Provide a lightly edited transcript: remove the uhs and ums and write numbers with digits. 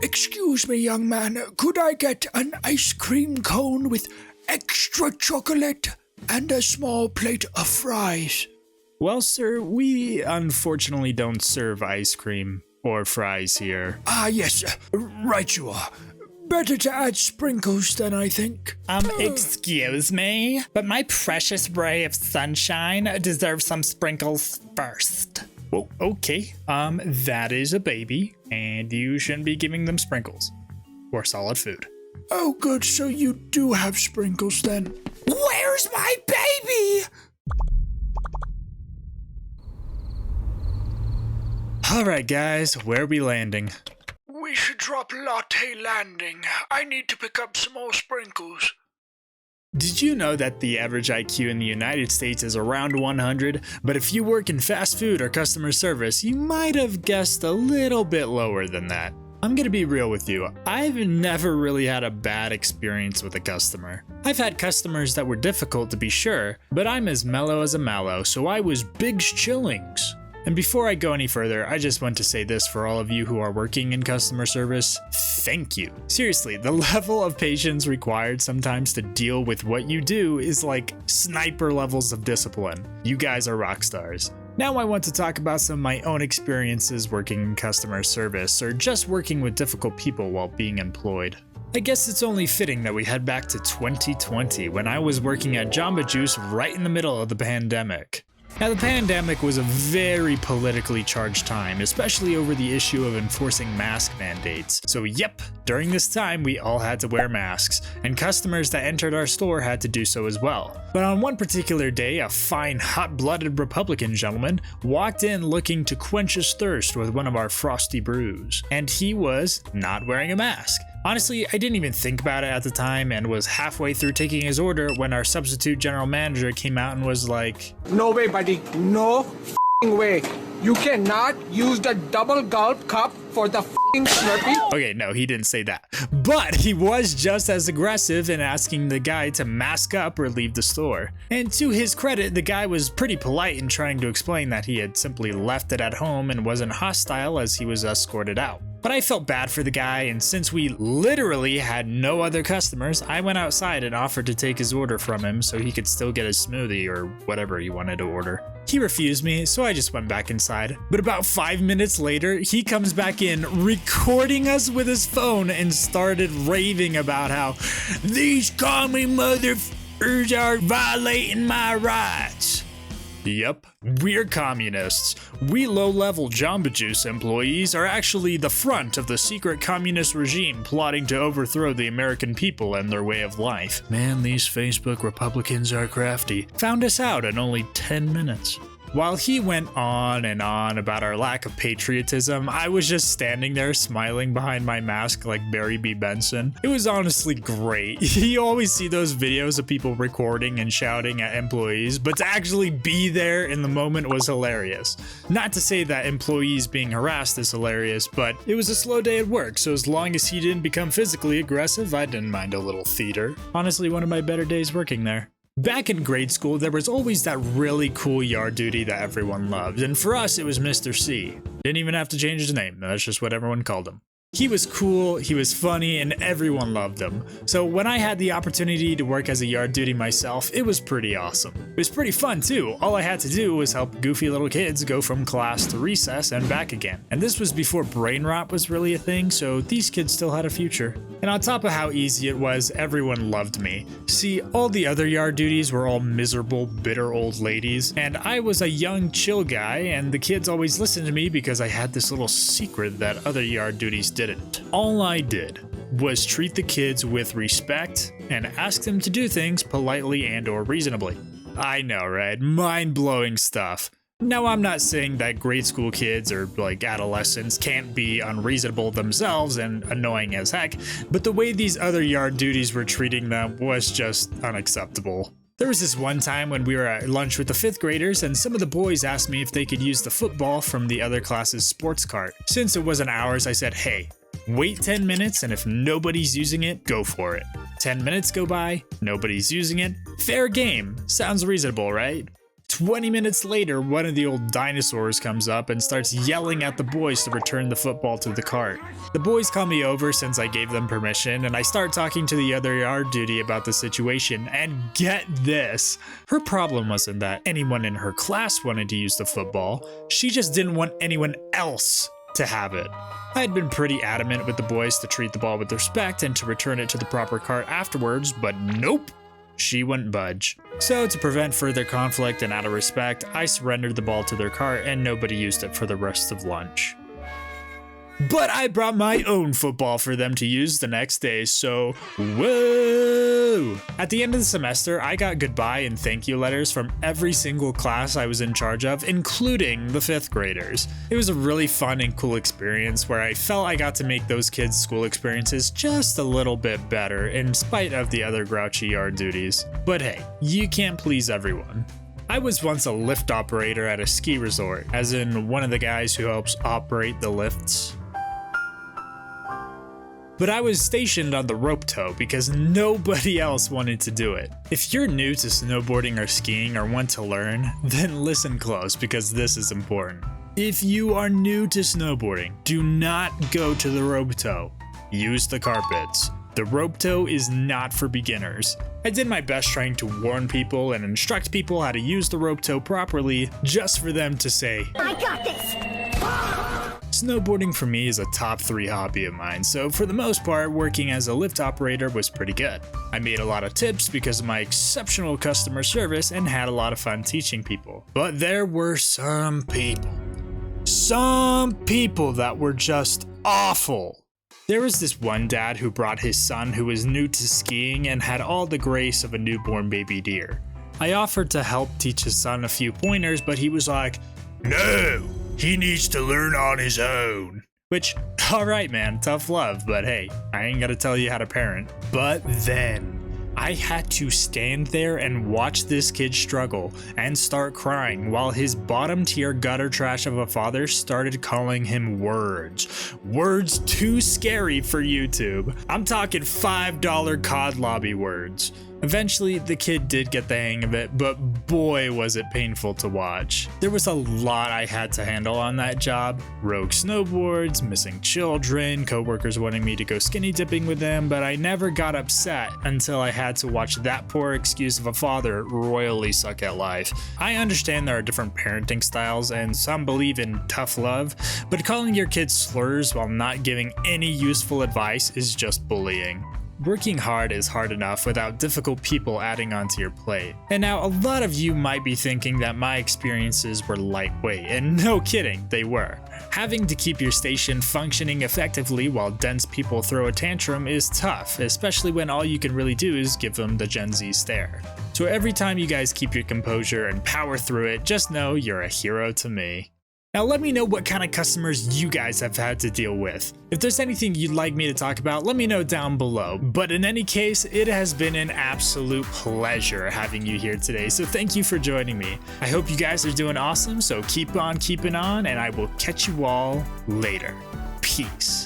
Excuse me, young man, could I get an ice cream cone with extra chocolate and a small plate of fries? Well, sir, we unfortunately don't serve ice cream or fries here. Ah, yes, right you are. Better to add sprinkles then, I think. Excuse me, but my precious ray of sunshine deserves some sprinkles first. Oh, okay. That is a baby, and you shouldn't be giving them sprinkles or solid food. Oh, good, so you do have sprinkles then. Where's my baby? Alright guys, where are we landing? We should drop Latte Landing. I need to pick up some more sprinkles. Did you know that the average IQ in the United States is around 100, but if you work in fast food or customer service, you might have guessed a little bit lower than that. I'm gonna be real with you, I've never really had a bad experience with a customer. I've had customers that were difficult to be sure, but I'm as mellow as a mallow, so I was big chillings. And before I go any further, I just want to say this for all of you who are working in customer service, thank you. Seriously, the level of patience required sometimes to deal with what you do is like sniper levels of discipline. You guys are rock stars. Now I want to talk about some of my own experiences working in customer service or just working with difficult people while being employed. I guess it's only fitting that we head back to 2020 when I was working at Jamba Juice right in the middle of the pandemic. Now, the pandemic was a very politically charged time, especially over the issue of enforcing mask mandates. So yep, during this time we all had to wear masks, and customers that entered our store had to do so as well. But on one particular day, a fine, hot-blooded Republican gentleman walked in looking to quench his thirst with one of our frosty brews, and he was not wearing a mask. Honestly, I didn't even think about it at the time and was halfway through taking his order when our substitute general manager came out and was like, "No way, buddy. No f***ing way. You cannot use the double gulp cup for the f***ing Slurpee." Okay, no, he didn't say that. But he was just as aggressive in asking the guy to mask up or leave the store. And to his credit, the guy was pretty polite in trying to explain that he had simply left it at home and wasn't hostile as he was escorted out. But I felt bad for the guy, and since we literally had no other customers, I went outside and offered to take his order from him so he could still get his smoothie or whatever he wanted to order. He refused me, so I just went back inside. But about 5 minutes later, he comes back in, recording us with his phone, and started raving about how these commie motherfuckers are violating my rights. Yep, we're communists. We low-level Jamba Juice employees are actually the front of the secret communist regime plotting to overthrow the American people and their way of life. Man, these Facebook Republicans are crafty. Found us out in only 10 minutes. While he went on and on about our lack of patriotism, I was just standing there smiling behind my mask like Barry B. Benson. It was honestly great. You always see those videos of people recording and shouting at employees, but to actually be there in the moment was hilarious. Not to say that employees being harassed is hilarious, but it was a slow day at work, so as long as he didn't become physically aggressive, I didn't mind a little theater. Honestly, one of my better days working there. Back in grade school, there was always that really cool yard duty that everyone loved, and for us, it was Mr. C. Didn't even have to change his name, that's just what everyone called him. He was cool, he was funny, and everyone loved him. So when I had the opportunity to work as a yard duty myself, it was pretty awesome. It was pretty fun too. All I had to do was help goofy little kids go from class to recess and back again. And this was before brain rot was really a thing, so these kids still had a future. And on top of how easy it was, everyone loved me. See, all the other yard duties were all miserable, bitter old ladies, and I was a young, chill guy, and the kids always listened to me because I had this little secret that other yard duties didn't. All I did was treat the kids with respect and ask them to do things politely and or reasonably. I know, right? Mind-blowing stuff. Now, I'm not saying that grade school kids or like adolescents can't be unreasonable themselves and annoying as heck, but the way these other yard duties were treating them was just unacceptable. There was this one time when we were at lunch with the 5th graders and some of the boys asked me if they could use the football from the other class's sports cart. Since it wasn't ours, I said, hey, wait 10 minutes and if nobody's using it, go for it. 10 minutes go by, nobody's using it. Fair game. Sounds reasonable, right? 20 minutes later, one of the old dinosaurs comes up and starts yelling at the boys to return the football to the cart. The boys call me over since I gave them permission, and I start talking to the other yard duty about the situation, and get this. Her problem wasn't that anyone in her class wanted to use the football, she just didn't want anyone else to have it. I had been pretty adamant with the boys to treat the ball with respect and to return it to the proper cart afterwards, but nope. She wouldn't budge. So to prevent further conflict and out of respect, I surrendered the ball to their cart and nobody used it for the rest of lunch. But I brought my own football for them to use the next day, so whoa! At the end of the semester, I got goodbye and thank you letters from every single class I was in charge of, including the 5th graders. It was a really fun and cool experience where I felt I got to make those kids' school experiences just a little bit better in spite of the other grouchy yard duties. But hey, you can't please everyone. I was once a lift operator at a ski resort, as in one of the guys who helps operate the lifts. But I was stationed on the rope tow because nobody else wanted to do it. If you're new to snowboarding or skiing or want to learn, then listen close because this is important. If you are new to snowboarding, do not go to the rope tow. Use the carpets. The rope tow is not for beginners. I did my best trying to warn people and instruct people how to use the rope tow properly just for them to say, I got this! Snowboarding for me is a top 3 hobby of mine, so for the most part, working as a lift operator was pretty good. I made a lot of tips because of my exceptional customer service and had a lot of fun teaching people. But there were some people that were just awful. There was this one dad who brought his son who was new to skiing and had all the grace of a newborn baby deer. I offered to help teach his son a few pointers, but he was like, "No, he needs to learn on his own." Which, alright man, tough love, but hey, I ain't gotta tell you how to parent. But then, I had to stand there and watch this kid struggle and start crying while his bottom tier gutter trash of a father started calling him words. Words too scary for YouTube. I'm talking $5 COD lobby words. Eventually, the kid did get the hang of it, but boy was it painful to watch. There was a lot I had to handle on that job. Rogue snowboards, missing children, coworkers wanting me to go skinny dipping with them, but I never got upset until I had to watch that poor excuse of a father royally suck at life. I understand there are different parenting styles and some believe in tough love, but calling your kids slurs while not giving any useful advice is just bullying. Working hard is hard enough without difficult people adding onto your plate. And now a lot of you might be thinking that my experiences were lightweight, and no kidding, they were. Having to keep your station functioning effectively while dense people throw a tantrum is tough, especially when all you can really do is give them the Gen Z stare. So every time you guys keep your composure and power through it, just know you're a hero to me. Now let me know what kind of customers you guys have had to deal with. If there's anything you'd like me to talk about, let me know down below. But in any case, it has been an absolute pleasure having you here today, so thank you for joining me. I hope you guys are doing awesome, so keep on keeping on, and I will catch you all later. Peace.